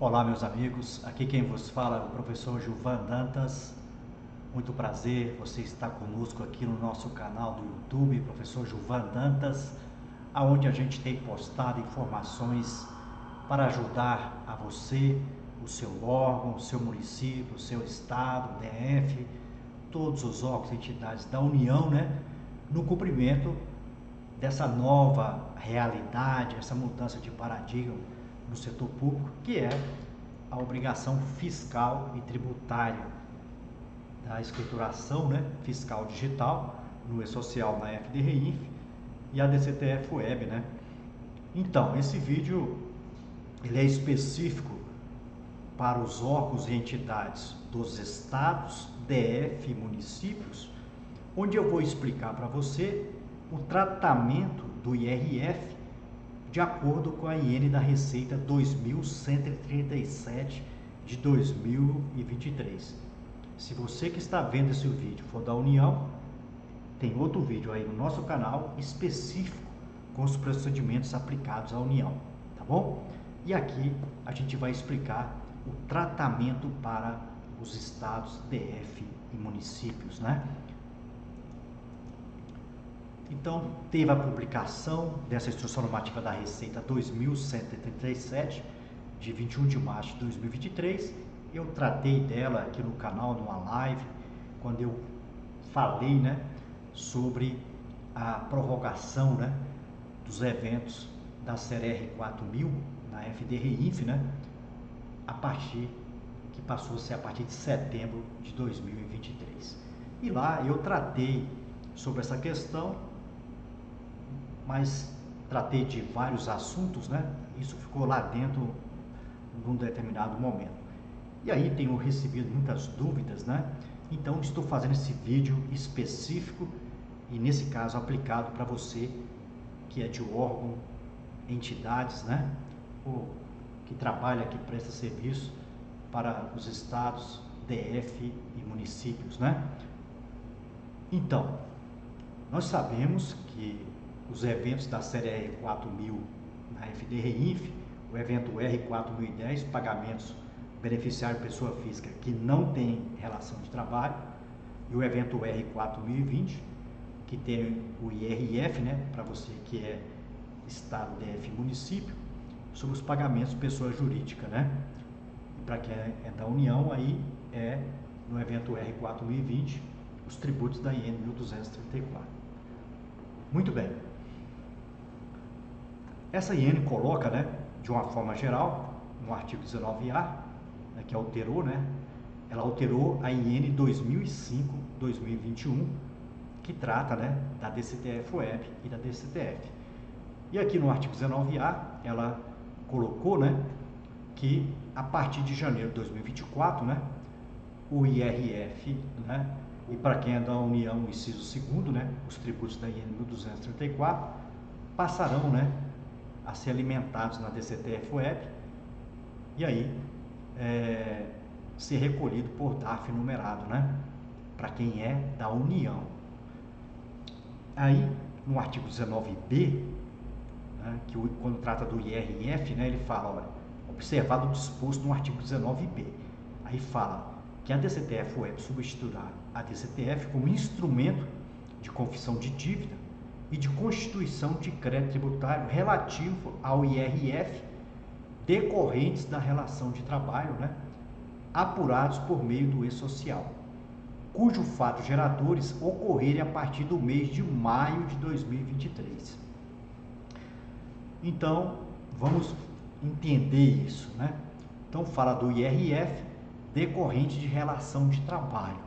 Olá, meus amigos, aqui quem vos fala é o professor Gilvan Dantas. Muito prazer, você está conosco aqui no nosso canal do YouTube, professor Gilvan Dantas, aonde a gente tem postado informações para ajudar a você, o seu órgão, o seu município, o seu estado, o DF, todos os órgãos e entidades da União, no cumprimento dessa nova realidade, essa mudança de paradigma no setor público, que é a obrigação fiscal e tributária da escrituração, fiscal digital no e-social na FDRINF e a DCTF-Web, Então, esse vídeo ele é específico para os órgãos e entidades dos estados, DF e municípios, onde eu vou explicar para você o tratamento do IRF de acordo com a IN da Receita 2137 de 2023. Se você que está vendo esse vídeo for da União, tem outro vídeo aí no nosso canal específico com os procedimentos aplicados à União, tá bom? E aqui a gente vai explicar o tratamento para os estados, DF e municípios, Então, teve a publicação dessa Instrução Normativa da Receita 2137, de 21 de março de 2023. Eu tratei dela aqui no canal, numa live, quando eu falei, sobre a prorrogação, dos eventos da série R4000 na FDRINF, a partir que passou a ser a partir de setembro de 2023. E lá eu tratei sobre essa questão, mas tratei de vários assuntos, Isso ficou lá dentro num determinado momento. E aí tenho recebido muitas dúvidas, Então estou fazendo esse vídeo específico e nesse caso aplicado para você que é de órgão, entidades, Ou que trabalha, que presta serviço para os estados, DF e municípios, Então, nós sabemos que os eventos da série R4000 na FDRINF, o evento R4010, pagamentos beneficiário pessoa física que não tem relação de trabalho, e o evento R4020, que tem o IRF, para você que é estado, DF e município, sobre os pagamentos pessoa jurídica, E para quem é da União, aí é no evento R4020, os tributos da IN 1234. Muito bem. Essa IN coloca, de uma forma geral, no artigo 19A, que alterou, ela alterou a IN 2005-2021, que trata, da DCTF-Web e da DCTF. E aqui no artigo 19A, ela colocou, que a partir de janeiro de 2024, o IRF, e para quem é da União, o inciso 2º, os tributos da IN 1234, passarão, a ser alimentados na DCTF-Web e aí ser recolhido por DARF numerado, para quem é da União. Aí, no artigo 19b, que quando trata do IRF, ele fala, olha, observado o disposto no artigo 19b, aí fala que a DCTF-Web substituirá a DCTF como instrumento de confissão de dívida e de constituição de crédito tributário relativo ao IRF decorrentes da relação de trabalho, apurados por meio do e-social, cujo fato geradores ocorrerem a partir do mês de maio de 2023. Então, vamos entender isso, Então, fala do IRF decorrente de relação de trabalho.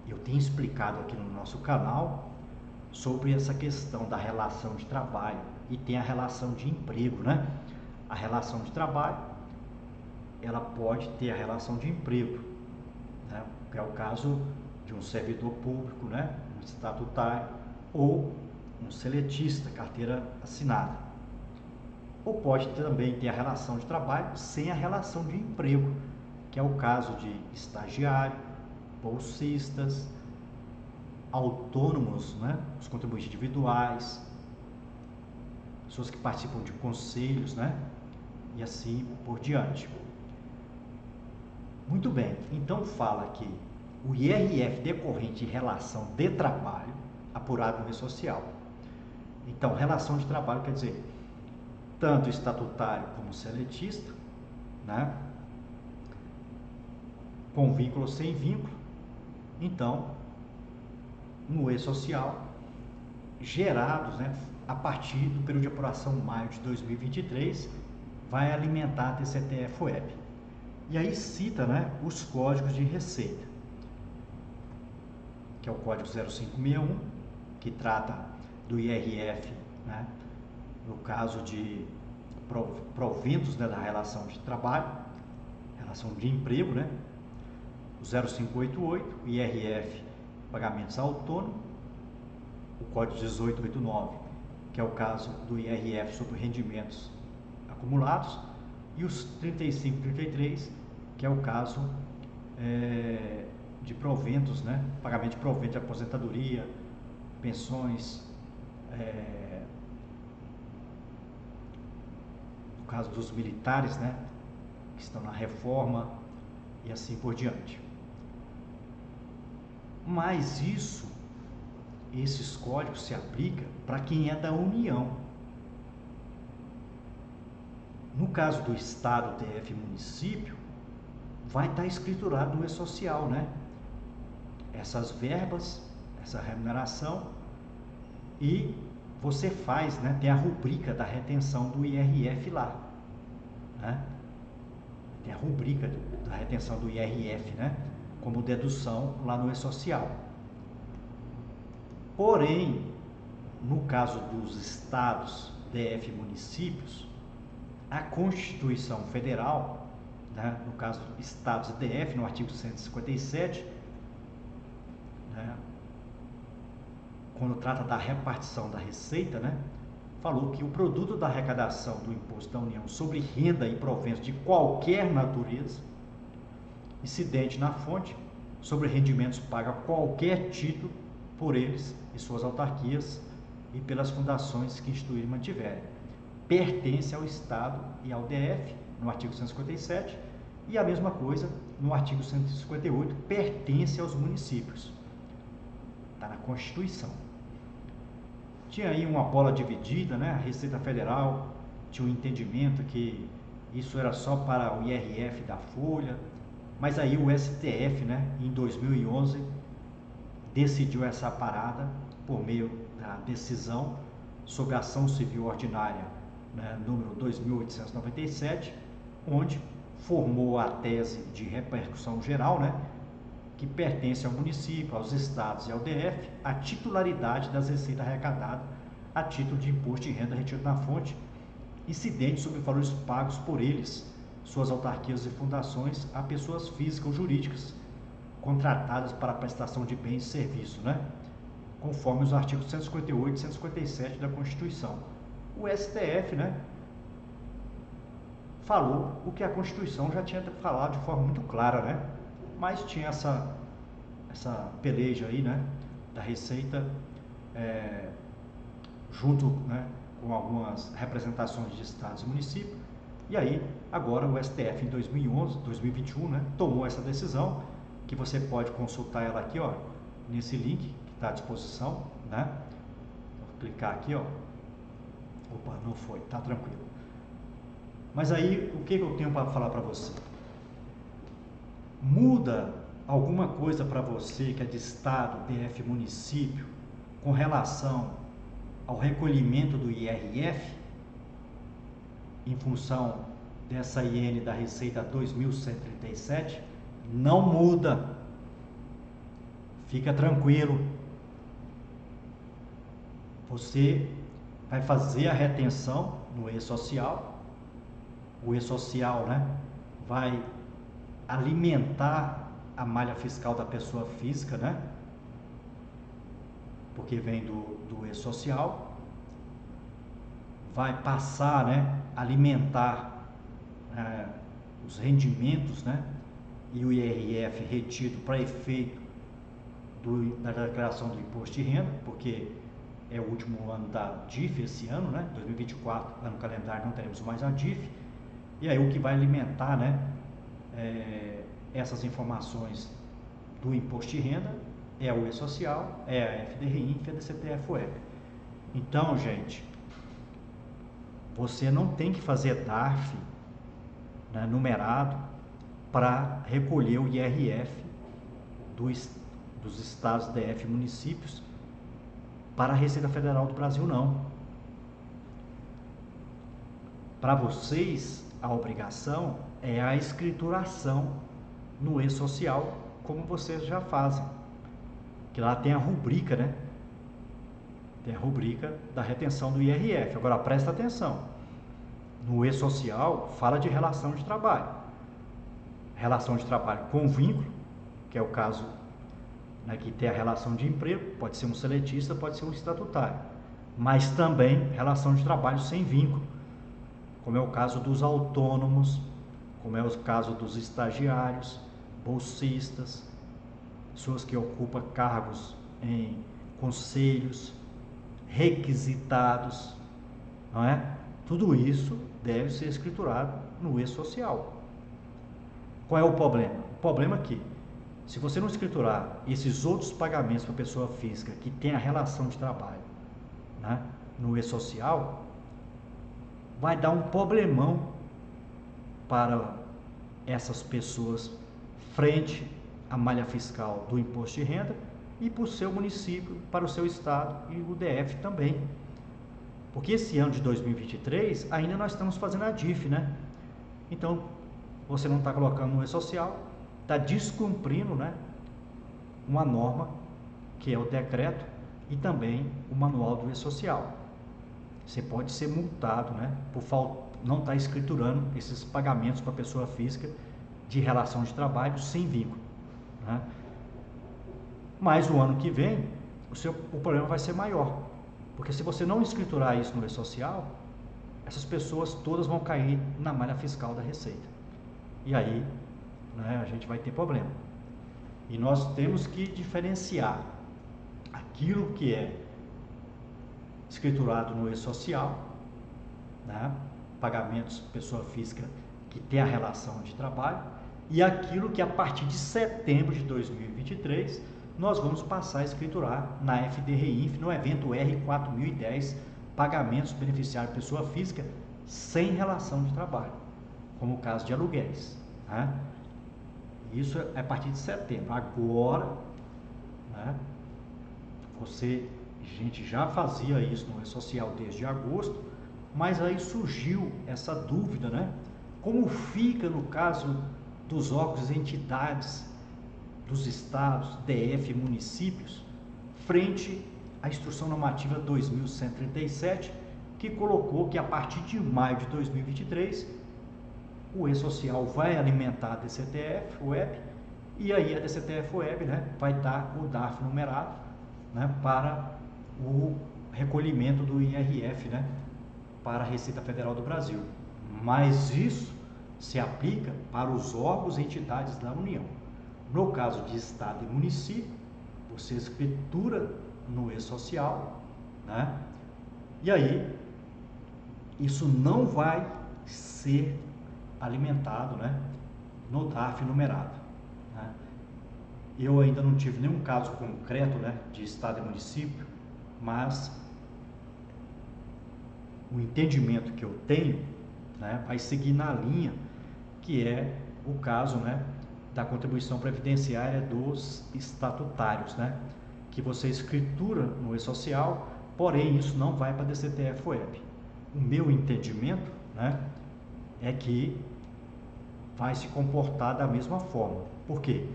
Eu tenho explicado aqui no nosso canal sobre essa questão da relação de trabalho e tem a relação de emprego, A relação de trabalho, ela pode ter a relação de emprego, que é o caso de um servidor público, um estatutário ou um seletista, carteira assinada. Ou pode também ter a relação de trabalho sem a relação de emprego, que é o caso de estagiário, bolsistas, autônomos, os contribuintes individuais, pessoas que participam de conselhos, e assim por diante. Muito bem, então fala que o IRF decorrente de relação de trabalho apurado no E-Social. Então, relação de trabalho quer dizer tanto estatutário como seletista, né? Com vínculo ou sem vínculo. Então, no E-Social, gerados, né, a partir do período de apuração maio de 2023, vai alimentar a TCTF-Web. E aí cita, né, os códigos de receita, que é o código 0561, que trata do IRF, né, no caso de proventos, né, da relação de trabalho, relação de emprego, né, o 0588, IRF, pagamentos autônomos, o código 1889, que é o caso do IRF sobre rendimentos acumulados, e os 3533, que é o caso de proventos, né? Pagamento de provento de aposentadoria, pensões, no caso dos militares, né? Que estão na reforma e assim por diante. Mas esses códigos se aplicam para quem é da União. No caso do Estado, DF, município, vai estar escriturado no E-Social, né? Essas verbas, essa remuneração, e você faz, né? Tem a rubrica da retenção do IRF lá, né? Tem a rubrica da retenção do IRF, né? Como dedução lá no E-Social. Porém, no caso dos estados, DF, municípios, a Constituição Federal, né, no caso estados e DF, no artigo 157, né, quando trata da repartição da receita, né, falou que o produto da arrecadação do Imposto da União sobre renda e proventos de qualquer natureza, incidente na fonte, sobre rendimentos pagos a qualquer título por eles e suas autarquias e pelas fundações que instituírem e mantiverem, pertence ao Estado e ao DF, no artigo 157, e a mesma coisa no artigo 158, pertence aos municípios. Está na Constituição. Tinha aí uma bola dividida, né? A Receita Federal tinha um entendimento que isso era só para o IRF da Folha, mas aí o STF, né, em 2011, decidiu essa parada por meio da decisão sobre a ação civil ordinária, né, número 2897, onde formou a tese de repercussão geral, né, que pertence ao município, aos estados e ao DF, a titularidade das receitas arrecadadas a título de imposto de renda retido na fonte, incidente sobre valores pagos por eles, suas autarquias e fundações, a pessoas físicas ou jurídicas contratadas para a prestação de bens e serviços, né? Conforme os artigos 158 e 157 da Constituição. O STF, né, falou o que a Constituição já tinha falado de forma muito clara, né? Mas tinha essa peleja aí, né, da Receita, junto, né, com algumas representações de estados e municípios. E aí, agora o STF em 2021, né, tomou essa decisão, que você pode consultar ela aqui, ó, nesse link que está à disposição, né? Vou clicar aqui, ó. Opa, não foi, tá tranquilo. Mas aí, o que eu tenho para falar para você? Muda alguma coisa para você que é de estado, DF, município, com relação ao recolhimento do IRF, em função dessa IN da Receita 2137, não muda. Fica tranquilo. Você vai fazer a retenção no E-Social. O E-Social, né, vai alimentar a malha fiscal da pessoa física, né? Porque vem do E-Social. Vai passar, né, alimentar os rendimentos, né, e o IRF retido para efeito da declaração do imposto de renda, porque é o último ano da DIF esse ano, né, 2024, ano calendário, não teremos mais a DIF, E aí o que vai alimentar, né, essas informações do imposto de renda é o E-Social, é a FDRINF e a DCTF-UEP. Então, gente, você não tem que fazer DARF, né, numerado para recolher o IRF dos estados, DF e municípios para a Receita Federal do Brasil, não. Para vocês, a obrigação é a escrituração no E-Social, como vocês já fazem. Que lá tem a rubrica, né? Tem a rubrica da retenção do IRF. Agora, presta atenção. No E-Social, fala de relação de trabalho. Relação de trabalho com vínculo, que é o caso, né, que tem a relação de emprego, pode ser um seletista, pode ser um estatutário. Mas também relação de trabalho sem vínculo, como é o caso dos autônomos, como é o caso dos estagiários, bolsistas, pessoas que ocupam cargos em conselhos, requisitados, não é? Tudo isso deve ser escriturado no E-Social. Qual é o problema? O problema é que, se você não escriturar esses outros pagamentos para a pessoa física que tem a relação de trabalho, né, no E-Social, vai dar um problemão para essas pessoas frente à malha fiscal do imposto de renda e para o seu município, para o seu estado e o DF também. Porque esse ano de 2023 ainda nós estamos fazendo a DIF, né? Então, você não está colocando no E-Social, está descumprindo, né, uma norma que é o decreto e também o manual do E-Social. Você pode ser multado, né, por não estar escriturando esses pagamentos para a pessoa física de relação de trabalho sem vínculo, né? Mas o ano que vem, o problema vai ser maior, porque se você não escriturar isso no E-Social, essas pessoas todas vão cair na malha fiscal da Receita. E aí, né, a gente vai ter problema. E nós temos que diferenciar aquilo que é escriturado no E-Social, né, pagamentos pessoa física que tem a relação de trabalho, e aquilo que a partir de setembro de 2023 nós vamos passar a escriturar na FDRINF, no evento R4010, pagamentos beneficiário pessoa física sem relação de trabalho, como o caso de aluguéis, né? Isso é a partir de setembro. Agora, né, a gente já fazia isso no E-Social desde agosto, mas aí surgiu essa dúvida, né? Como fica no caso dos órgãos e entidades dos estados, DF e municípios, frente à Instrução Normativa 2137, que colocou que a partir de maio de 2023, o E-Social vai alimentar a DCTF-UEB, e aí a DCTF-UEB, né, vai dar o DARF numerado, né, para o recolhimento do IRF, né, para a Receita Federal do Brasil. Mas isso se aplica para os órgãos e entidades da União. No caso de estado e município, você escritura no E-Social, né, e aí isso não vai ser alimentado, né, no DARF numerado, né? Eu ainda não tive nenhum caso concreto, né, de estado e município, mas o entendimento que eu tenho, né, vai seguir na linha que é o caso, né, da contribuição previdenciária dos estatutários, né, que você escritura no E-Social, porém isso não vai para a DCTF-UEB. O meu entendimento, né, é que vai se comportar da mesma forma. Por quê?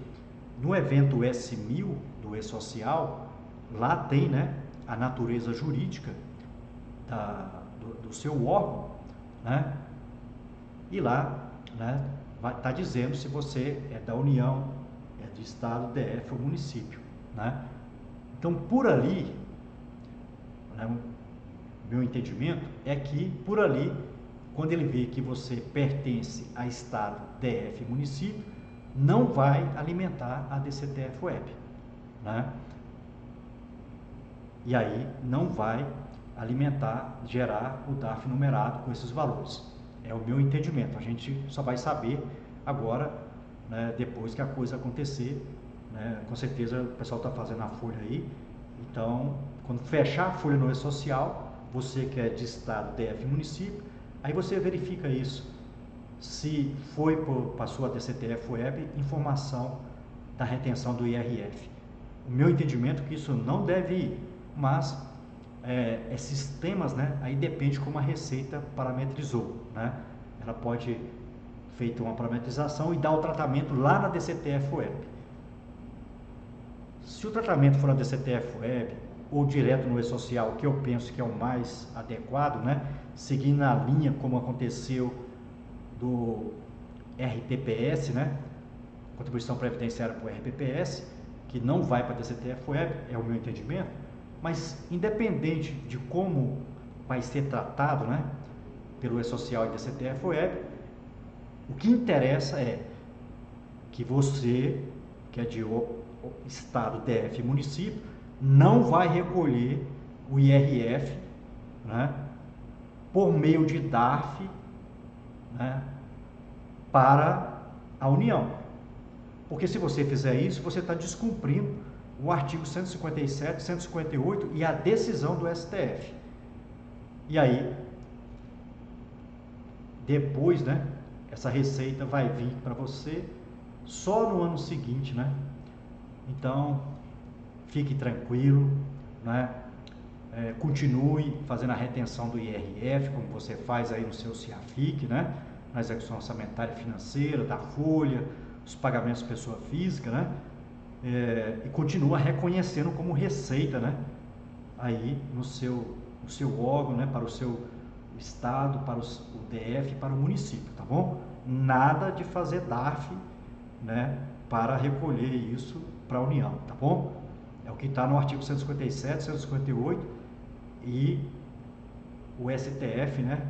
No evento S1000 do E-Social, lá tem, né, a natureza jurídica do seu órgão, né, e lá, né, vai estar dizendo se você é da União, é de estado, DF ou município, né? Então, por ali, né, meu entendimento é que por ali, quando ele vê que você pertence a estado, DF e município, não vai alimentar a DCTF-UEB, né? E aí não vai alimentar, gerar o DARF numerado com esses valores. É o meu entendimento. A gente só vai saber agora, né, depois que a coisa acontecer, né? Com certeza o pessoal está fazendo a folha aí. Então, quando fechar a folha no E-Social, você que é de estado, DF e município, aí você verifica isso. Se foi para a sua DCTF Web, informação da retenção do IRF. O meu entendimento é que isso não deve ir, mas esses temas, né, aí depende como a Receita parametrizou, né? Ela pode feito uma parametrização e dar o tratamento lá na DCTF Web. Se o tratamento for na DCTF Web ou direto no E-Social, que eu penso que é o mais adequado, né, seguindo a linha como aconteceu do RPPS, né, Contribuição Previdenciária por RPPS, que não vai para a DCTF Web, é o meu entendimento, mas independente de como vai ser tratado, né, pelo E-Social e DCTF Web, o que interessa é que você, que é de estado, DF e município, não vai recolher o IRF, né, por meio de DARF, né, para a União. Porque se você fizer isso, você está descumprindo o artigo 157, 158 e a decisão do STF. E aí, depois, né, essa receita vai vir para você só no ano seguinte, né? Então, fique tranquilo, né? Continue fazendo a retenção do IRF, como você faz aí no seu CIAFIC, né? Na execução orçamentária e financeira, da folha, os pagamentos pessoa física, né? E continua reconhecendo como receita, né? Aí no seu órgão, né? Para o seu estado, para o DF, para o município, tá bom? Nada de fazer DARF, né? Para recolher isso para a União, tá bom? É o que está no artigo 157, 158 e o STF, né?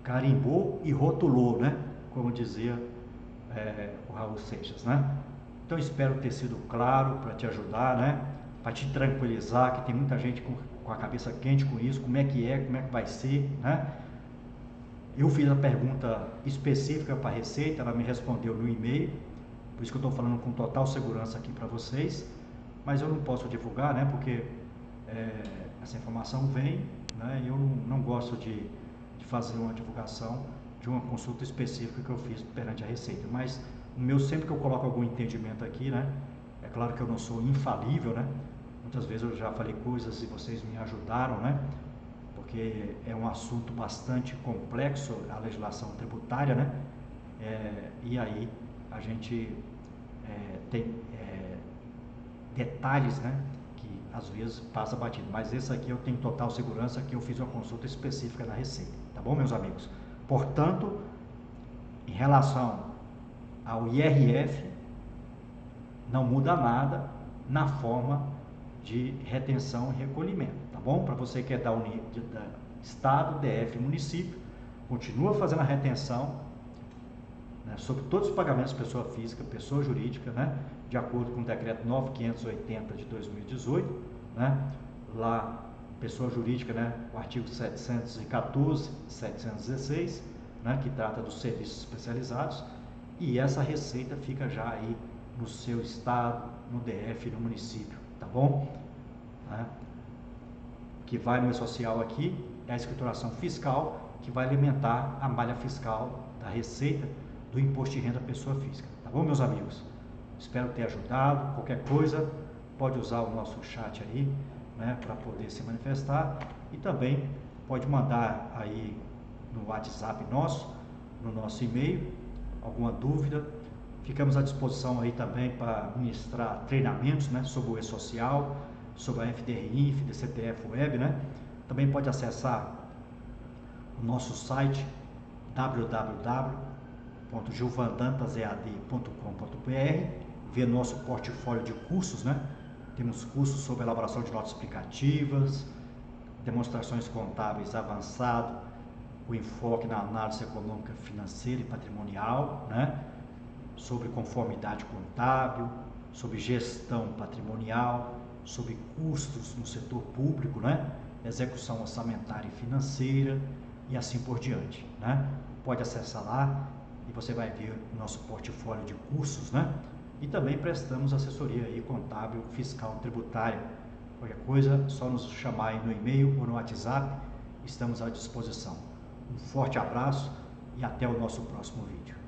Carimbou e rotulou, né? Como dizia o Raul Seixas, né? Então espero ter sido claro para te ajudar, né? Para te tranquilizar, que tem muita gente com a cabeça quente com isso, como é que vai ser, né? Eu fiz a pergunta específica para a Receita, ela me respondeu no e-mail, por isso que eu estou falando com total segurança aqui para vocês, mas eu não posso divulgar, né? Porque essa informação vem, né? E eu não gosto de fazer uma divulgação de uma consulta específica que eu fiz perante a Receita, mas o meu, sempre que eu coloco algum entendimento aqui, né? É claro que eu não sou infalível, né? Muitas vezes eu já falei coisas e vocês me ajudaram, né? Porque é um assunto bastante complexo, a legislação tributária, né? E aí a gente tem detalhes, né? Que às vezes passa batido, mas esse aqui eu tenho total segurança que eu fiz uma consulta específica na Receita, tá bom, meus amigos? Portanto, em relação ao IRF, não muda nada na forma de retenção e recolhimento, tá bom? Para você que é da Estado, DF e município, continua fazendo a retenção, né, sobre todos os pagamentos pessoa física, pessoa jurídica, né, de acordo com o decreto 9580 de 2018, né, lá pessoa jurídica, né, o artigo 714, 716, né, que trata dos serviços especializados, e essa receita fica já aí no seu estado, no DF e no município, tá bom? Né? Que vai no E-Social aqui é a escrituração fiscal, que vai alimentar a malha fiscal da receita do imposto de renda pessoa física, tá bom, meus amigos? Espero ter ajudado. Qualquer coisa pode usar o nosso chat aí, né, para poder se manifestar, e também pode mandar aí no WhatsApp nosso, no nosso e-mail, alguma dúvida. Ficamos à disposição aí também para ministrar treinamentos, né, sobre o E-Social, sobre a FDRINF, DCTF Web, né? Também pode acessar o nosso site www.gilvandantasead.com.br, ver nosso portfólio de cursos, né? Temos cursos sobre elaboração de notas explicativas, demonstrações contábeis avançado, o enfoque na análise econômica, financeira e patrimonial, né? Sobre conformidade contábil, sobre gestão patrimonial, sobre custos no setor público, né? Execução orçamentária e financeira, e assim por diante, né? Pode acessar lá e você vai ver o nosso portfólio de cursos, né? E também prestamos assessoria aí contábil, fiscal, tributária. Qualquer coisa, só nos chamar aí no e-mail ou no WhatsApp, estamos à disposição. Um forte abraço e até o nosso próximo vídeo.